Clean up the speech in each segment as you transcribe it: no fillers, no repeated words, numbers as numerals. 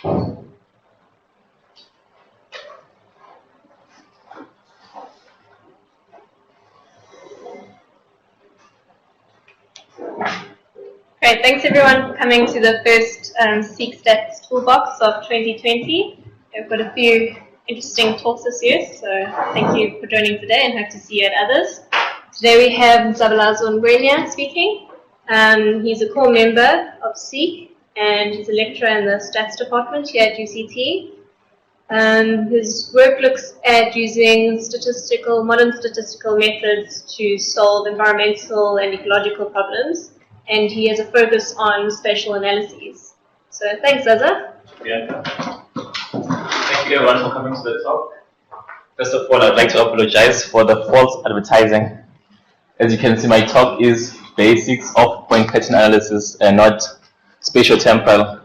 Great, thanks everyone for coming to the first SEEC Stats Toolbox of 2020. We've got a few interesting talks this year, so thank you for joining today and hope to see you at others. Today we have Zaza speaking. He's a core member of SEEC and he's a lecturer in the Stats department here at UCT. His work looks at using modern statistical methods to solve environmental and ecological problems, and he has a focus on spatial analyses. So thanks, Zaza. Yeah. Thank you everyone for coming to the talk. First of all, I'd like to apologize for the false advertising. As you can see, my talk is basics of point pattern analysis and not spatial temporal.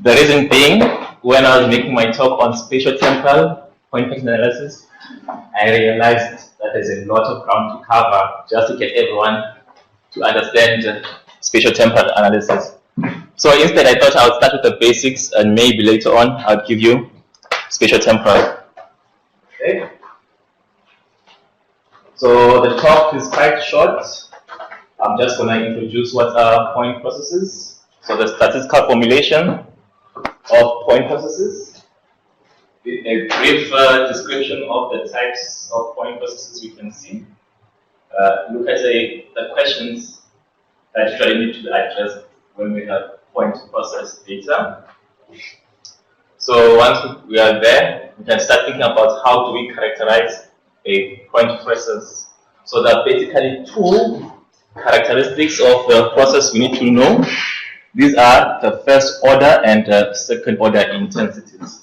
The reason being, when I was making my talk on spatial temporal point pattern analysis, I realized that there's a lot of ground to cover just to get everyone to understand spatial temporal analysis. So instead, I thought I would start with the basics and maybe later on I'll give you spatial temporal. Okay. So the talk is quite short. I'm just going to introduce what are point processes. So the statistical formulation of point processes, a brief description of the types of point processes we can see. Look at the questions that usually need to be addressed when we have point process data. So once we are there, we can start thinking about how do we characterize a point process. So there are basically two characteristics of the process we need to know. These are the first order and second order intensities.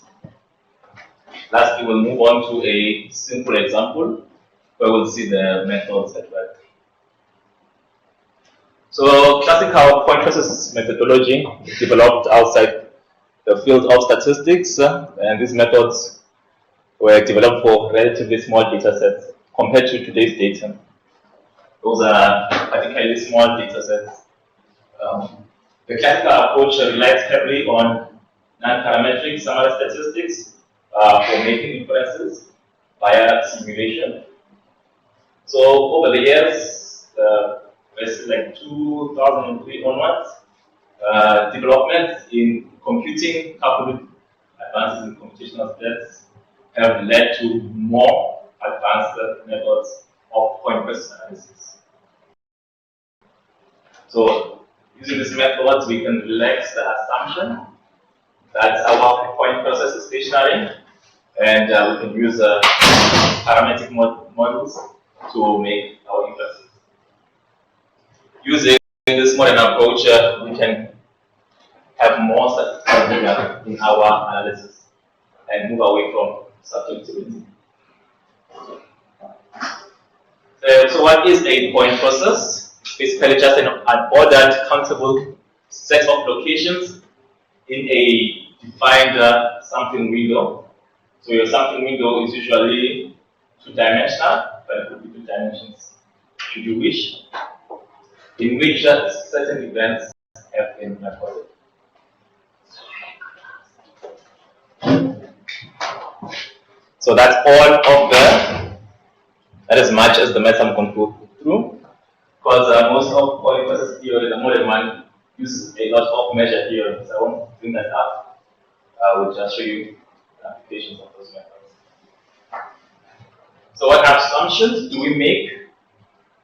Lastly, we'll move on to a simple example where we'll see the methods at work. So classical point process methodology is developed outside the field of statistics, and these methods were developed for relatively small data sets compared to today's data. Those are particularly small data sets. The classical approach relies heavily on non-parametric summary statistics for making inferences via simulation. So over the years, like 2003 onwards, developments in computing coupled with advances in computational stats have led to more advanced methods of point process analysis. So using these methods, we can relax the assumption that our point process is stationary, and we can use parametric models to make our inferences. Using this modern approach, we can have more statistical data in our analysis and move away from subjectivity. So what is a point process? Basically just an ordered countable set of locations in a defined sampling window. So your sampling window is usually two-dimensional, but it could be two dimensions should you wish, in which certain events have been recorded. So that's all of that is much as the math I'm going to go through, because most of point process theory, the modern one, uses a lot of measure theory, so I won't bring that up. I will just show you the applications of those methods. So what assumptions do we make?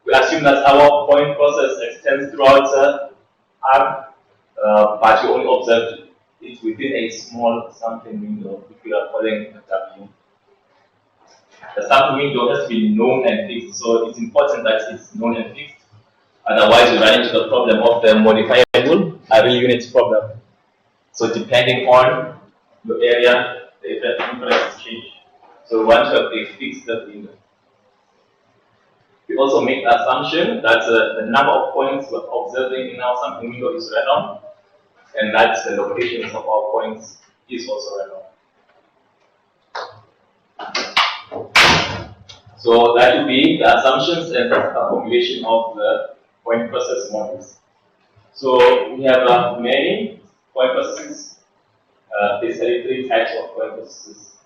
We assume that our point process extends throughout R, but we only observe it within a small sampling window, which we are calling W. The sampling window has to be known and fixed, so it's important that it's known and fixed. Otherwise, we run into the problem of the modifiable array unit problem. So depending on your area, the inference change. So we want to have a fixed window. We also make the assumption that the number of points we're observing in our sampling window is random, and that the locations of our points is also random. So that would be the assumptions and the formulation of the point process models. So we have many point processes. basically three types of point processes.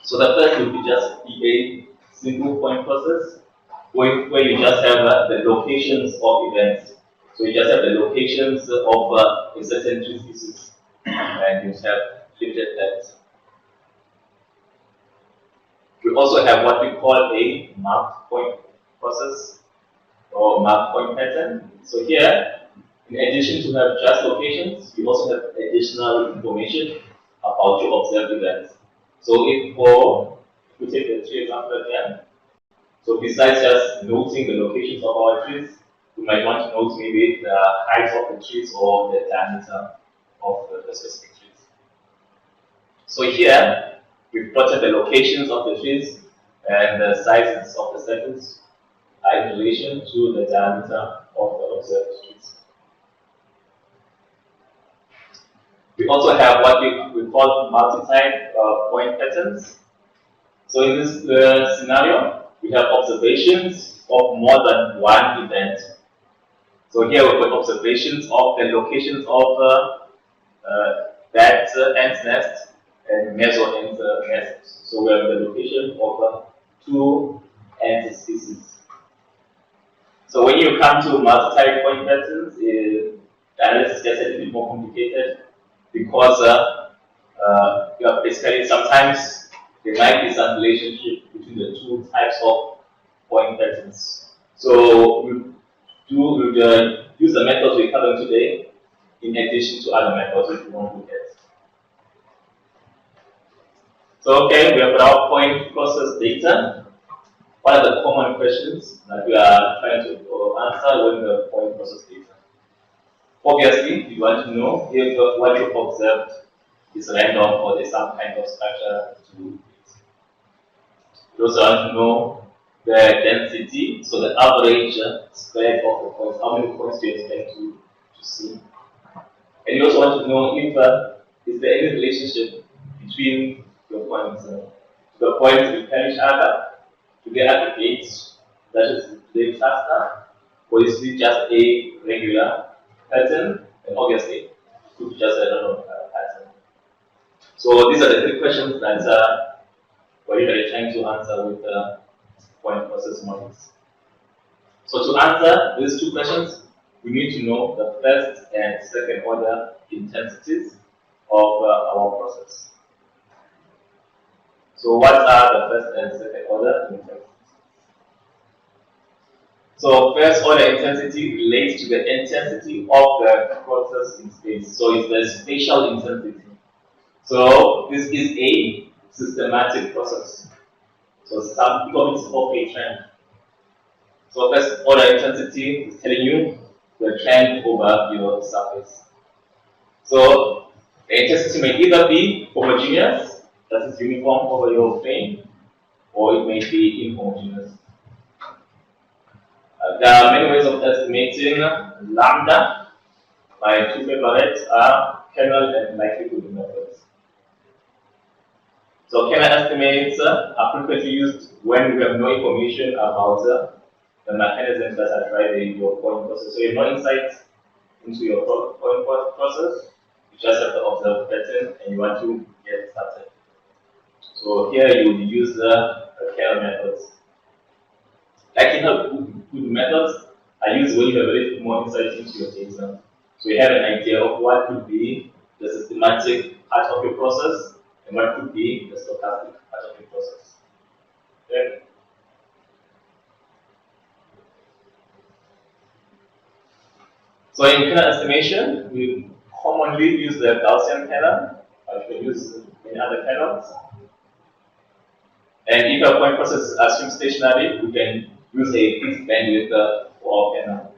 So the first will be just a single point process, where you just have the locations of events. So you just have the locations of a certain tree species, and you have lifted that. We also have what we call a marked point process or marked point pattern. So here, in addition to have just locations, you also have additional information about your observed events. So if we take the tree example again, so besides just noting the locations of our trees, we might want to note maybe the height of the trees or the diameter of the specific trees. So here, we've plotted the locations of the trees and the sizes of the circles in relation to the diameter of the observed trees. We also have what we call multi-type point patterns. So in this scenario, we have observations of more than one event. So here we've got observations of the locations of that ant's nest and meso ant's nest. So we have the location of two ant species. So when you come to multi-type point patterns, the analysis gets a little bit more complicated because basically sometimes there might be some relationship between the two types of point patterns. So we use the methods we're covering today in addition to other methods that we want to look at. So okay, we have our point process data. What are the common questions that we are trying to answer when the point process data? Obviously, you want to know if what you observed is random or there's some kind of structure to it. You also want to know the density, so the average spread of the points, how many points do you expect to see. And you also want to know if is there any relationship between your points. The points repel each other, do they aggregate, that is, they cluster, or is it just a regular pattern? And obviously, it could be just a random pattern. So these are the three questions that we're usually trying to answer with point process models. So to answer these two questions, we need to know the first and second order intensities of our process. So what are the first and second order intensities? So first order intensity relates to the intensity of the process in space. So it's the spatial intensity. So this is a systematic process. So some people of a trend. So first order intensity is telling you the trend over your surface. So the intensity may either be homogeneous, that is uniform over your plane, or it may be inhomogeneous. There are many ways of estimating lambda. My two favorites are kernel and likelihood methods. So kernel estimates are frequently used when we have no information about the mechanisms that are driving your point process. So you have no insight into your point process, you just have to observe the pattern and you want to get started. So here you will use the kernel methods. Likelihood methods are used when you have a little more insight into your data. So you have an idea of what could be the systematic part of your process and what could be the stochastic part of your process. Okay. So in kernel estimation, we commonly use the Gaussian kernel, but you can use many other kernels. And if our point process is assumed stationary, we can use a fixed bandwidth for our kernel.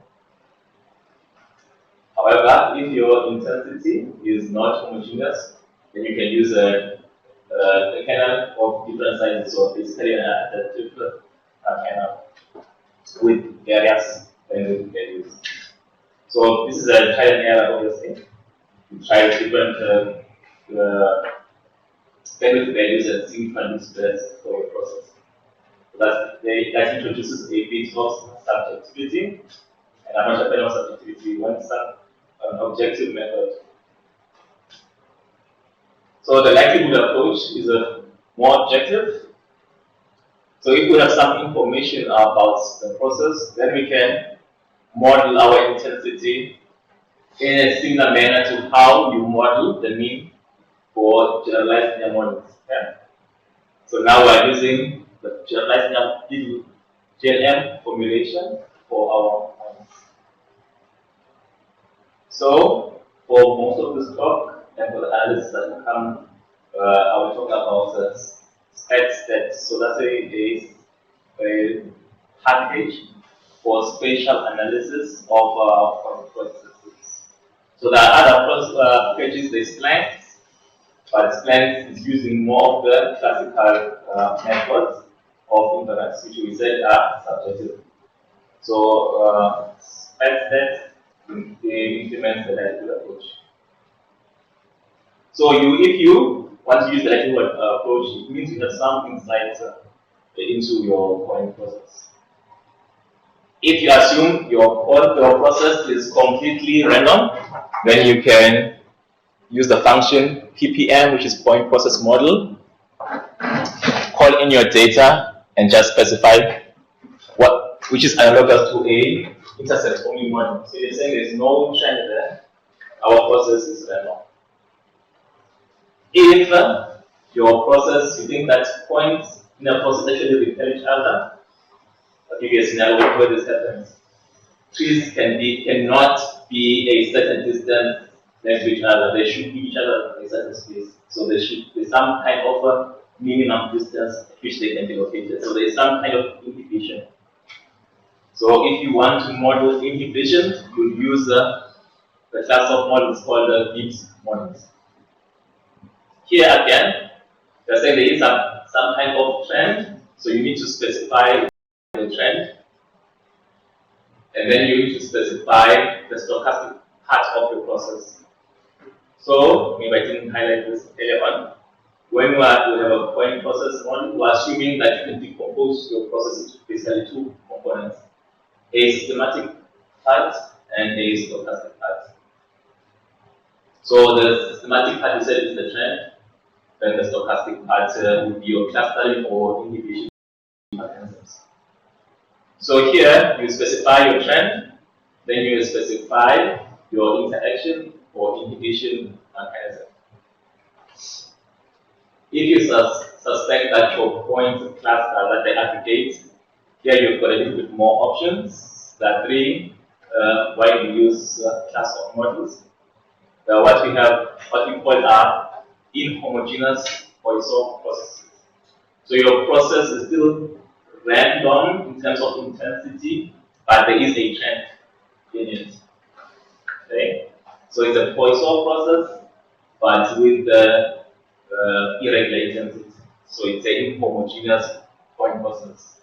However, if your intensity is not homogeneous, then you can use a kernel of different sizes, so basically an adaptive kernel with various bandwidth values. So this is a trial and error, obviously. You try different bandwidth values and see which one is best for your process. So that introduces a bit of subjectivity, and how much of subjectivity we want some objective method. So the likelihood approach is a more objective. So if we have some information about the process, then we can model our intensity in a similar manner to how you model the mean for generalized linear models. Yeah? So now we are using the generalized linear GLM formulation for our points. So for most of this talk and for the analysis that will come, I will talk about stats. So that's a package for spatial analysis of point processes. So there are other packages, there's Planks, but Planks is using more of the classical methods of inference, which we said are subjective. So stats they implement the likelihood approach. So if you want to use the likelihood approach, it means you have some insights into your point process. If you assume your process is completely random, then you can use the function ppm, which is point process model, call in your data, and just specify which is analogous to a intercept only model. So you're saying there's no trend there, our process is random. If your process, you think that points in a process actually repel each other, I'll give you a scenario where this happens. Trees cannot be a certain distance next to each other. They should be each other in a certain space. So there should be some kind of a minimum distance at which they can be located. So there is some kind of inhibition. So if you want to model inhibition, you use the class of models called the Gibbs models. Here again, they're saying there is some kind of trend, so you need to specify the trend, and then you need to specify the stochastic part of your process. So maybe I didn't highlight this earlier on. When we have a point process model, we're assuming that you can decompose your process into basically two components: a systematic part and a stochastic part. So the systematic part you said is the trend. Then the stochastic part would be your clustering or inhibition mechanisms. So here you specify your trend, then you specify your interaction or inhibition mechanism. If you suspect that your point cluster that they aggregate, here you've got a little bit more options. There are three why we use class of models. What we call are inhomogeneous Poisson processes. So your process is still random in terms of intensity, but there is a trend in it. Okay? So it's a Poisson process, but with the irregular intensity. So it's a inhomogeneous point process.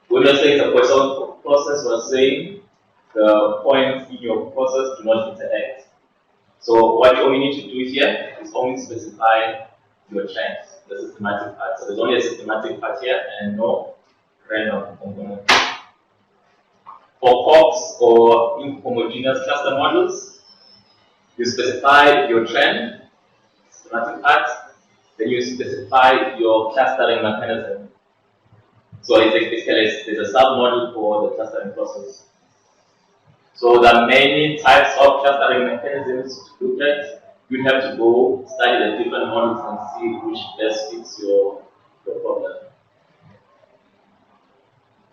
When we say it's a Poisson process, we're saying the points in your process do not interact. So what you only need to do here is only specify your trend, the systematic part. So there's only a systematic part here and no random component. For COPs or inhomogeneous cluster models, you specify your trend, systematic part, then you specify your clustering mechanism. So it's basically there's a sub-model for the clustering process. So there are many types of clustering mechanisms to look at. You have to go study the different models and see which best fits your problem.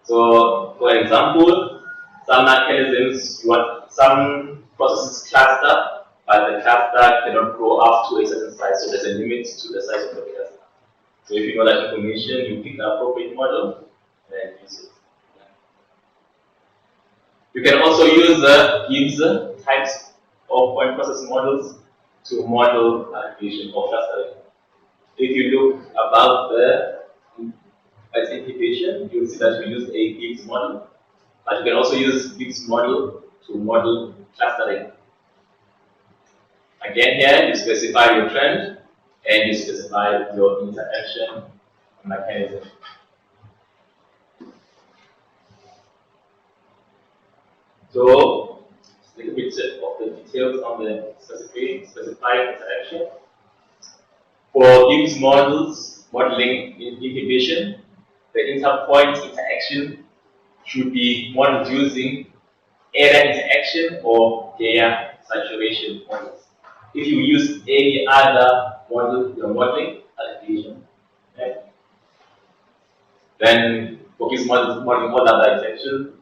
So, for example, some mechanisms you want some processes cluster, but the cluster cannot grow up to a certain size. So there's a limit to the size of the cluster. So if you know that information, you pick the appropriate model and use it. You can also use the Gibbs types of point process models to model aggregation or clustering. If you look above the inhibition, you'll see that we use a Gibbs model, but you can also use Gibbs model to model clustering. Again, here you specify your trend and you specify your interaction mechanism. So, a little bit of the details on the specified interaction. For Gibbs models, modeling inhibition, the interpoint interaction should be modeled using area interaction or layer saturation models. If you use any other model, you're modeling adaptation. Right? Then for Gibbs models, modeling all other interaction.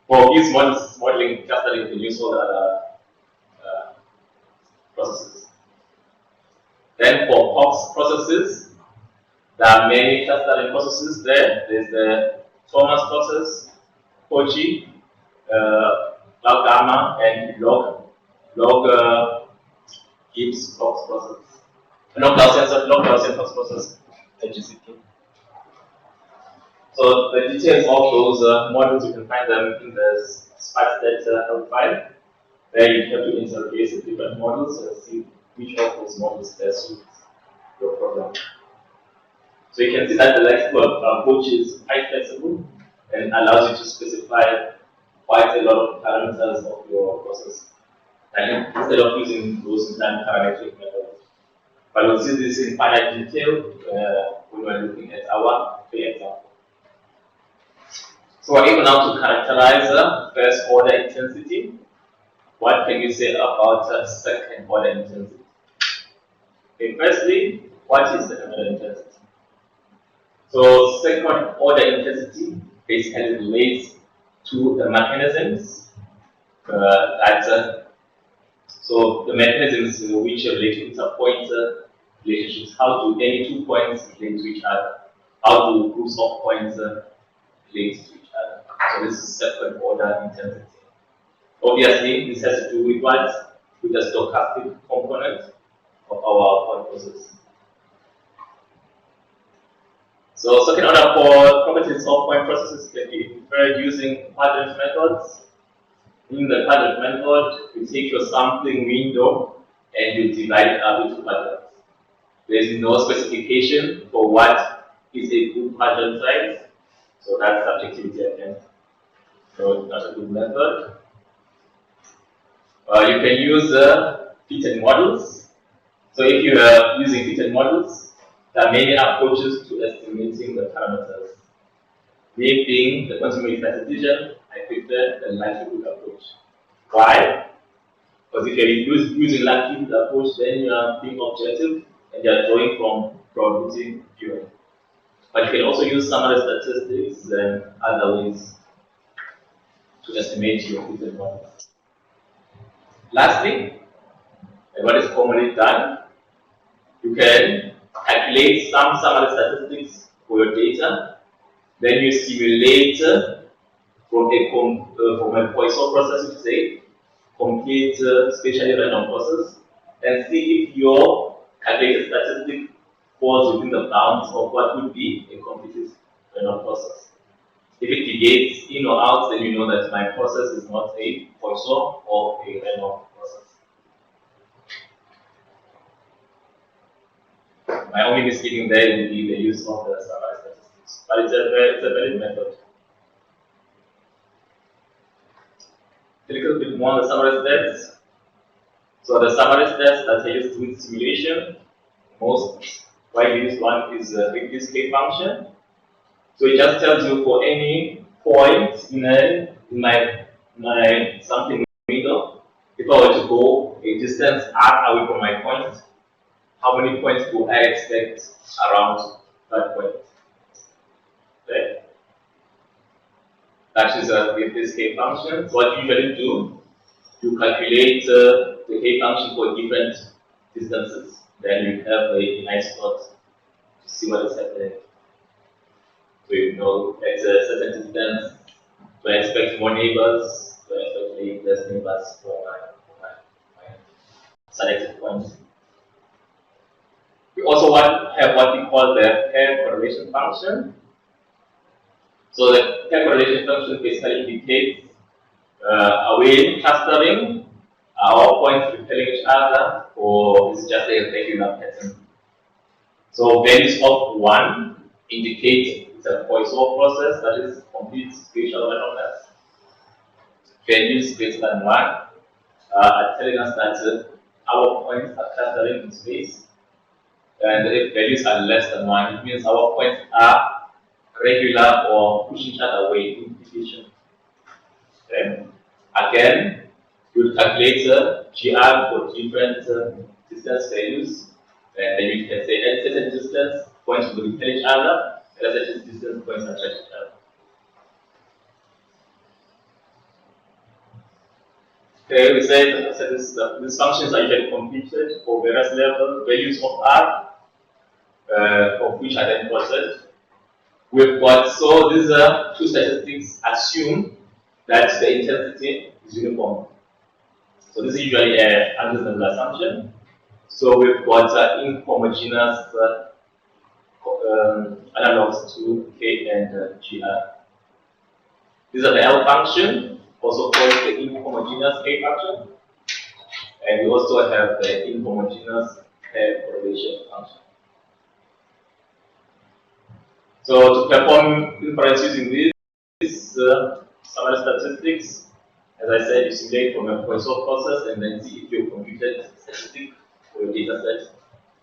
For Gibbs models, modeling clustering, you can use all other processes. Then for Cox processes, there are many clustering processes there. There's the Thomas process, Cauchy, log gamma, and log Gibbs Cox process. Log Gaussian Cox process, HGCT. So the details of those models, you can find them in the spatial file, where you have to interrogate the different models and see which of those models best suits your program. So you can see that the lexical approach is quite flexible and allows you to specify quite a lot of parameters of your process. And instead of using those non-parametric methods. But we'll see this in finer detail when we're looking at our example. So we're able now to characterize first order intensity. What can you say about second order intensity? Okay, firstly, what is second order intensity? So second order intensity basically relates to the mechanisms so the mechanisms which relate to interpoint relationships. How do any two points relate to each other? How do groups of points relate to each other? So this is second order intensity. Obviously, this has to do with what? With the stochastic component of our point process. So second order for properties of point processes can be inferred using quadrant methods. In the quadrant method, you take your sampling window and you divide it up into quadrants. There is no specification for what is a good quadrant size, so that's subjectivity again. So not a good method. You can use fitted models. So if you are using fitted models, there are many approaches to estimating the parameters. Me being the continuous statistician, I prefer the likelihood approach. Why? Because if you're using likelihood approach, then you are being objective and you are drawing from probability theory. But you can also use summary statistics and other ways to estimate your fitted models. Lastly, and what is commonly done, you can calculate some summary statistics for your data, then you simulate from a Poisson process, you say, complete spatially random process, and see if your calculated statistic falls within the bounds of what would be a completed random process. If it deviates in or out, then you know that my process is not a Poisson or a random process. My only misgiving there would be the use of the summary statistics, but it's a valid method. A little bit more on the summary stats. So the summary stats that are used with simulation, most widely used one is the reduced K function. So it just tells you for any point in my sampling window, if I were to go a distance r away from my point, how many points do I expect around that point? Okay. That is with this K function. So what you usually do, you calculate the K function for different distances. Then you have a nice plot to see what is happening. So you know at a certain distance, do I expect more neighbors, do I expect less neighbors for my selected points. We also have what we call the pair correlation function. So the pair correlation function basically indicates are we clustering our points repelling each other, or is it just a regular pattern? So values of 1 indicate it's a Poisson process, that is complete spatial randomness. Values greater than 1 are telling us that our points are clustering in space. And if values are less than 1, it means our points are regular or push each other away in division. Okay. Again, you calculate GR for different distance values, and then you can say at certain distance, points will repel each other, and at certain distance, points attract each other. Okay, we said these functions are usually computed for various level values of R, of which are then plotted. We've got, so these two statistics assume that the intensity is uniform. So this is usually an unreasonable assumption. So we've got inhomogeneous analogs to K and GR. These are the L function, also called the inhomogeneous K function. And we also have the inhomogeneous pair correlation function. So to perform inference using these summary statistics, as I said, you simulate from a Poisson process and then see if your computed statistic or your data set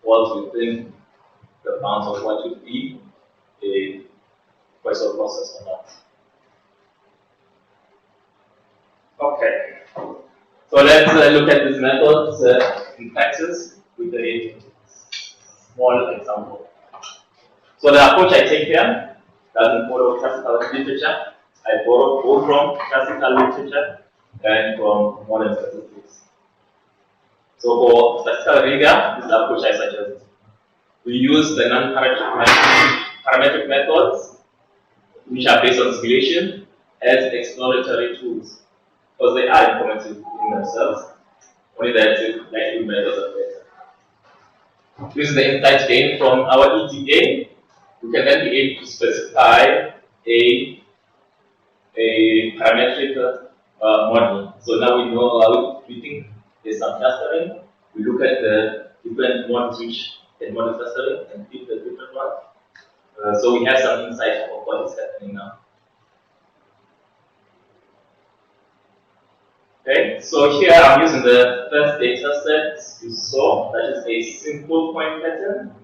falls within the bounds of what would be a Poisson process or not. Okay. So let's look at these methods in practice with a small example. So the approach I take here doesn't follow classical literature. I borrow both from classical literature and from modern statistics. So for statistical rigor, this is the approach I suggest. We use the non-parametric methods, which are based on simulation, as exploratory tools, because they are informative in themselves. Only that likely methods are better. Using the insights gained from our ETA, we can then be able to specify a parametric model. So now we know how we think there's some clustering. We look at the different models which can model clustering and pick the different ones. So we have some insight of what is happening now. Okay, so here I'm using the first data set you saw, that is a simple point pattern,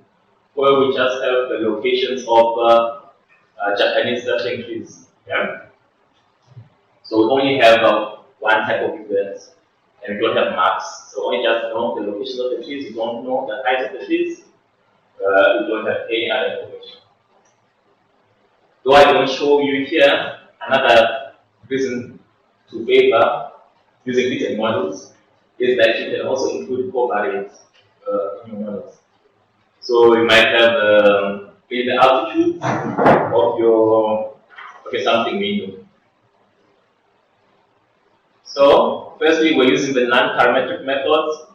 where we just have the locations of Japanese searching trees. Yeah? So we only have one type of event, and we don't have maps. So only just know the location of the trees, you don't know the height of the trees, you don't have any other information. Though I don't show you here, another reason to favor using fitted models is that you can also include covariates in your models. So you might have the altitude of your something medium. So firstly, we're using the non-parametric methods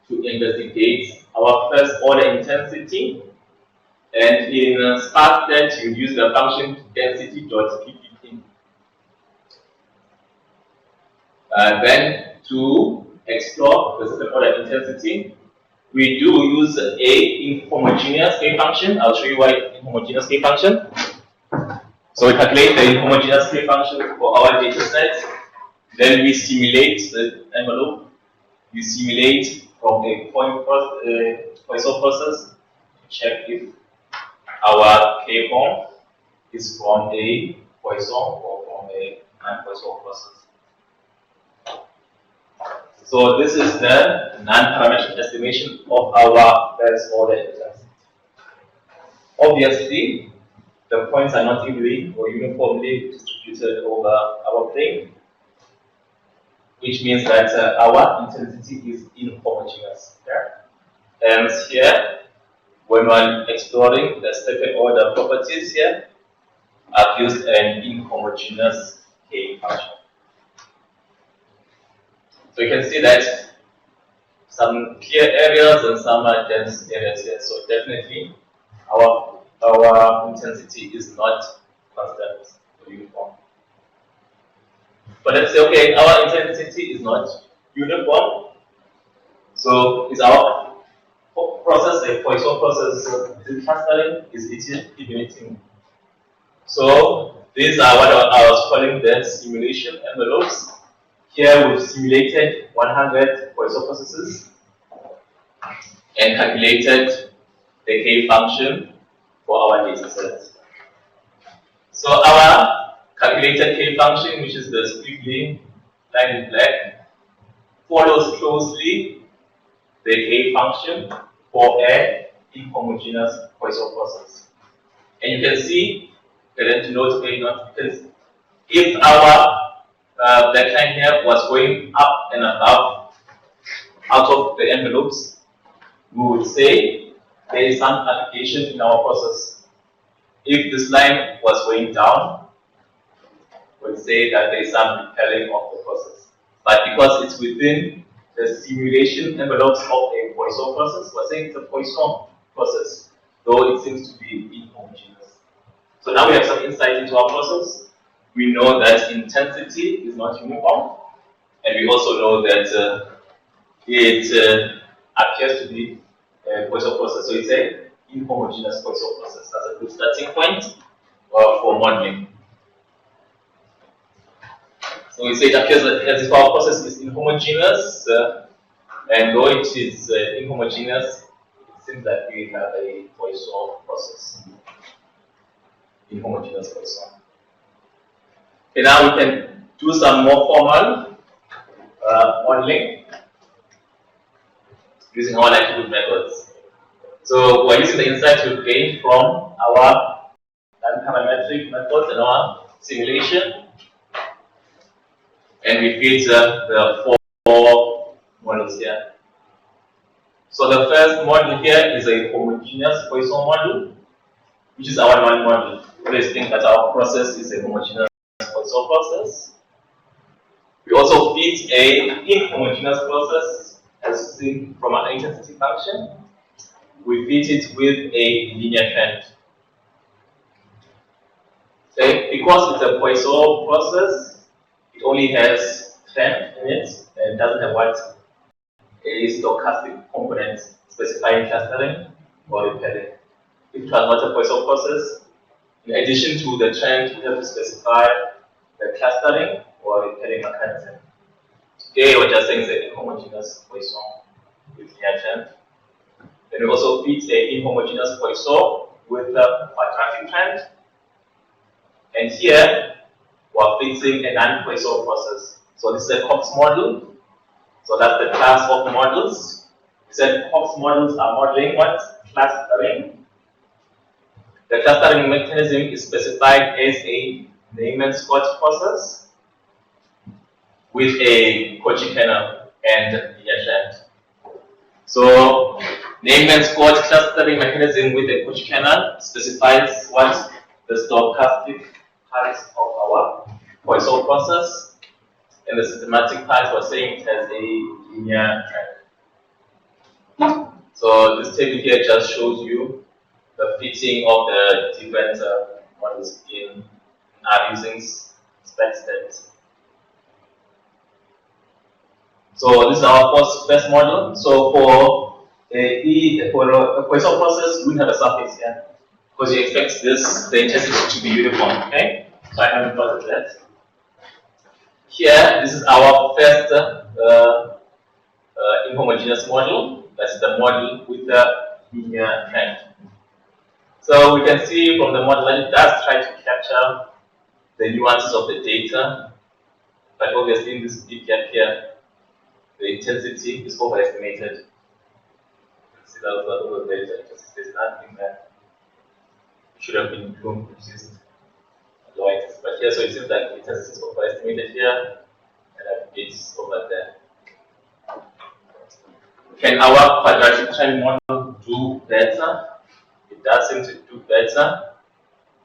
to investigate our first order intensity, and in sparse that you use the function density.ppt. Then to explore the second order intensity, we do use a inhomogeneous K function. I'll show you why inhomogeneous K function. So we calculate the inhomogeneous K function for our data set. Then we simulate the envelope. We simulate from a Poisson process to check if our K form is from a Poisson or from a non-Poisson process. So this is the non-parametric estimation of our first order intensity. Obviously, the points are not evenly or uniformly distributed over our plane, which means that our intensity is inhomogeneous. Yeah? And here, when we're exploring the second order properties here, I've used an inhomogeneous K function. So you can see that some clear areas and some dense areas here. So definitely our intensity is not constant or uniform. But let's say, okay, our intensity is not uniform. So is our process a Poisson process? Is it clustering? Is it iterating? So these are what I was calling the simulation envelopes. Here we've simulated 100 Poisson processes and calculated the K function for our data set. So our calculated K function, which is the squiggly line in black, follows closely the K function for an inhomogeneous Poisson process. And you can see, to note because if our black line here was going up and above out of the envelopes, we would say there is some application in our process. If this line was going down, we would say that there is some repelling of the process. But because it's within the simulation envelopes of a Poisson process, we're saying it's a Poisson process, though it seems to be inhomogeneous. So now we have some insight into our process. We know that intensity is not uniform, and we also know that it appears to be a Poisson process. So it's an inhomogeneous Poisson process. That's a good starting point for modeling. So we say it appears that as if our process is inhomogeneous, and though it is inhomogeneous, it seems that we have a Poisson process. Inhomogeneous Poisson. Okay, now we can do some more formal modeling using our likelihood methods. So we're using the insights we've gained from our non-parametric methods and our simulation, and we feed the four models here. So the first model here is a homogeneous Poisson model, which is our one model. We always think that our process is a homogeneous Poisson process. We also feed a inhomogeneous process, as seen from our intensity function. We feed it with a linear trend. Okay, because it's a Poisson process, it only has trend in it and doesn't have what a stochastic component specifying clustering or repelling. If it was not a Poisson process, in addition to the trend, we have to specify the clustering or repelling mechanism. Today, we're just saying it's an inhomogeneous Poisson with linear trend. Then we also feed the inhomogeneous Poisson with a quadratic trend. And here, we're fixing a non-Poisson process. So this is a Cox model. So that's the class of models. We said Cox models are modeling what? Clustering. The clustering mechanism is specified as a Neyman-Scott process with a Cauchy kernel and linear trend. So Neyman-Scott clustering mechanism with a Cauchy kernel specifies what the stochastic part of our Poisson process, and the systematic part was saying it has a linear trend. So this table here just shows you the fitting of the different models in using SPAT. So this is our first model. So for a Poisson process, we have a surface here because you expect the intensity to be uniform. Okay, so I haven't plotted that. Here, this is our first inhomogeneous model. That's the model with the linear trend. So we can see from the model that it does try to capture the nuances of the data, but obviously in this big gap here, the intensity is overestimated. See that over the data, there's nothing that should have been known to exist. Otherwise, but here, so it seems like the intensity is overestimated here, and it's over there. Can our quadratic trend model do better? It does seem to do better.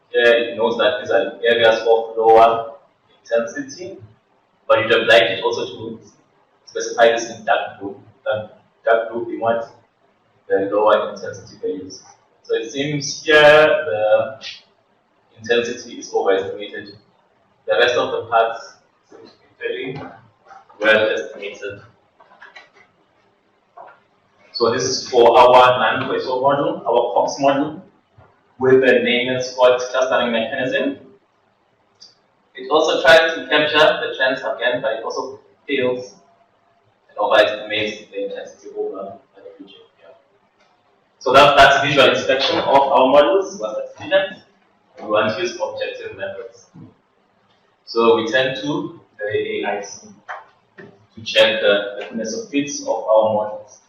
Here it knows that these are areas of lower intensity, but you'd have liked it also to specify this in dark blue. Dark blue being what? The lower intensity values. So it seems here the intensity is overestimated. The rest of the parts seem to be very well estimated. So this is for our non-Poisson model, our Cox model, with the Neyman-Scott clustering mechanism. It also tries to capture the trends again, but it also fails and overestimates the intensity over the region here. So that's visual inspection of our models. As a student, we want to use objective methods. So we turn to the AIC to check the fitness of fits of our models.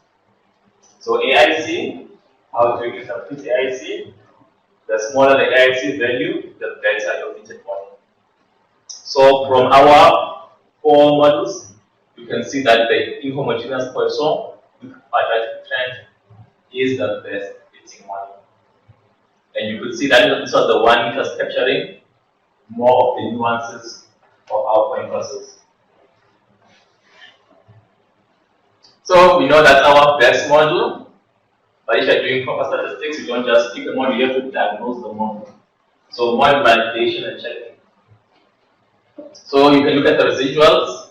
So AIC, how do you interpret AIC? The smaller the AIC value, the better your fitted model. So from our 4 models, you can see that the inhomogeneous Poisson with quadratic trend is the best fitting model. And you could see that this was the one which was capturing more of the nuances of our point process. So we know that's our best model, but if you're doing proper statistics, you don't just pick a model, you have to diagnose the model. So model validation and checking. So you can look at the residuals,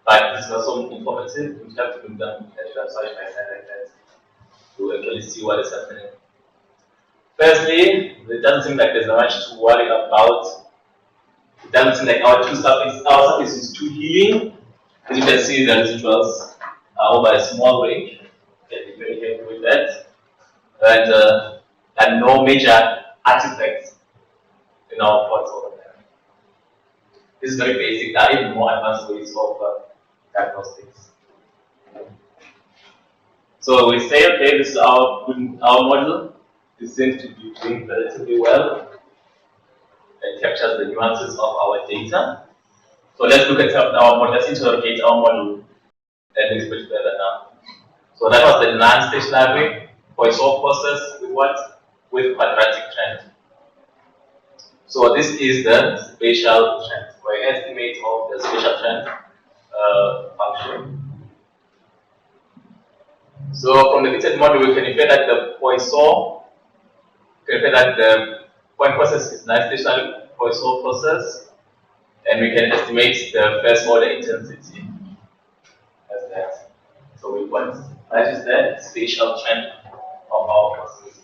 but this is also informative. You have to look down at side by side like that to actually see what is happening. Firstly, it doesn't seem like there's much to worry about. It doesn't seem like our surface is too healing. As you can see, the residuals are over a small range. Okay, be very careful with that. And no major artifacts in our plots over there. This is very basic. There are even more advanced ways of diagnostics. So we say, okay, this is our model. It seems to be doing relatively well. It captures the nuances of our data. So let's look at our model. Let's interrogate our model and explain further now. So that was the non-stationary Poisson process with what? With quadratic trend. So this is the spatial trend, or an estimate of the spatial trend function. So from the fitted model, we can infer that the Poisson, the point process is non-stationary Poisson process, and we can estimate the first order intensity as that. So we want that is the spatial trend of our process.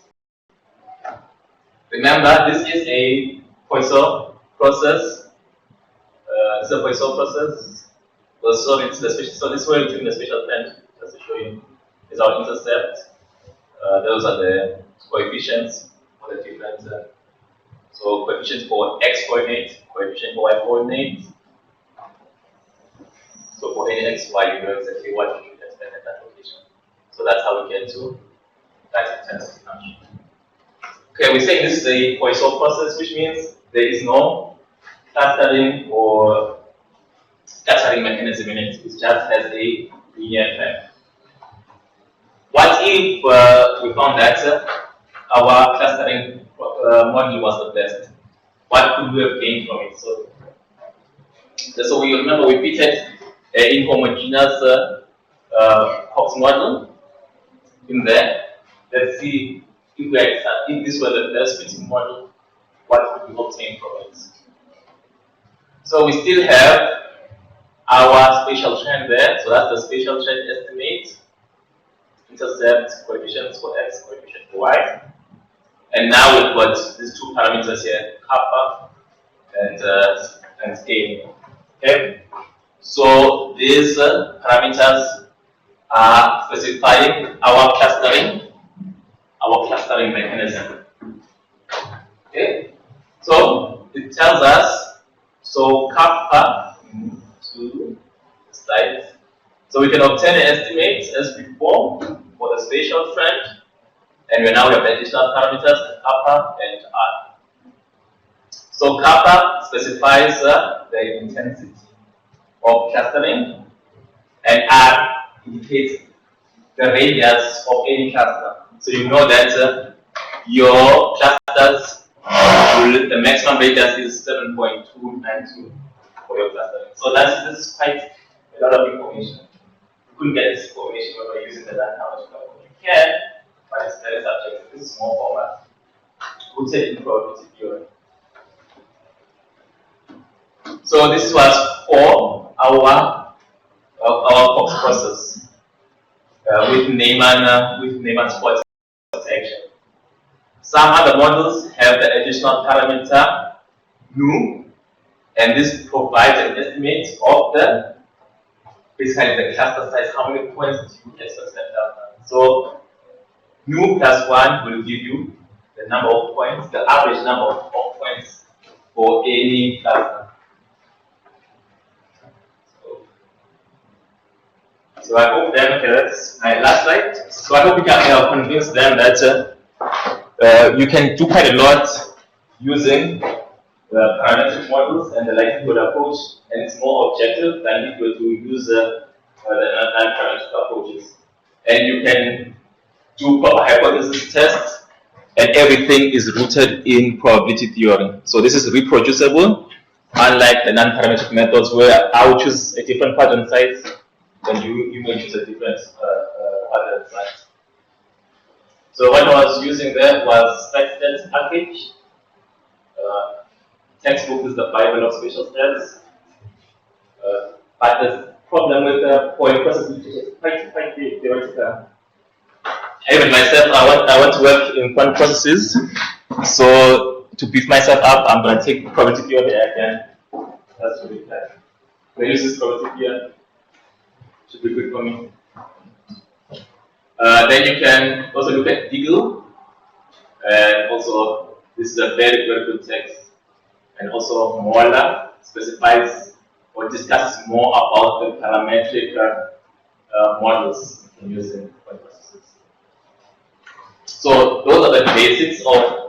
Remember, this is a Poisson process. This is a Poisson process. So it's the spatial. So this way between the spatial trend, just to show you, is our intercept. Those are the coefficients for the different. So coefficients for x coordinate, coefficient for y coordinate. So for any x, y, you know exactly what you should expect at that location. So that's how we get to that intensity function. Okay, we say this is a Poisson process, which means there is no clustering or scattering mechanism in it. It just has a linear effect. What if we found that our clustering model was the best? What could we have gained from it? So we remember we fitted an inhomogeneous Cox model in there. Let's see if this were the best fitting model, what could we obtain from it? So we still have our spatial trend there. So that's the spatial trend estimate. Intercept coefficients for x, coefficient for y. And now we've got these 2 parameters here, kappa and scale. Okay? So these parameters are specifying our clustering mechanism. Okay? So it tells us, so kappa to the slide. So we can obtain an estimate as before for the spatial trend, and we now have additional parameters, kappa and r. So kappa specifies the intensity of clustering, and r indicates the radius of any cluster. So you know that your clusters, the maximum radius is 7.292 for your clustering. So this is quite a lot of information. You couldn't get this information when we're using the language. You can, but it's very subjective. This is small format. Rooted in probability theory. So this was for our Cox process with Neyman spot detection. Some other models have the additional parameter nu, and this provides an estimate of the basically the cluster size, how many points do you expect So nu plus 1 will give you the number of points, the average number of points for any cluster. So I hope then, okay, that's my last slide. So I hope you can convince them that you can do quite a lot using the parametric models and the likelihood approach, and it's more objective than if you were to use the non-parametric approaches. And you can do proper hypothesis tests, and everything is rooted in probability theory. So this is reproducible, unlike the non-parametric methods where I would choose a different pattern size, and you may choose a different pattern size. So what I was using there was StatStats package. Textbook is the Bible of spatial stats. But the problem with the point process is quite theoretical. Even myself, I want to work in point processes. So to beef myself up, I'm going to take probability theory again. That's really bad. When I use this probability theory, should be good for me. Then you can also look at Deagle, and also this is a very good text. And also Moeller specifies or discusses more about the parametric models you can use in point processes. So those are the basics of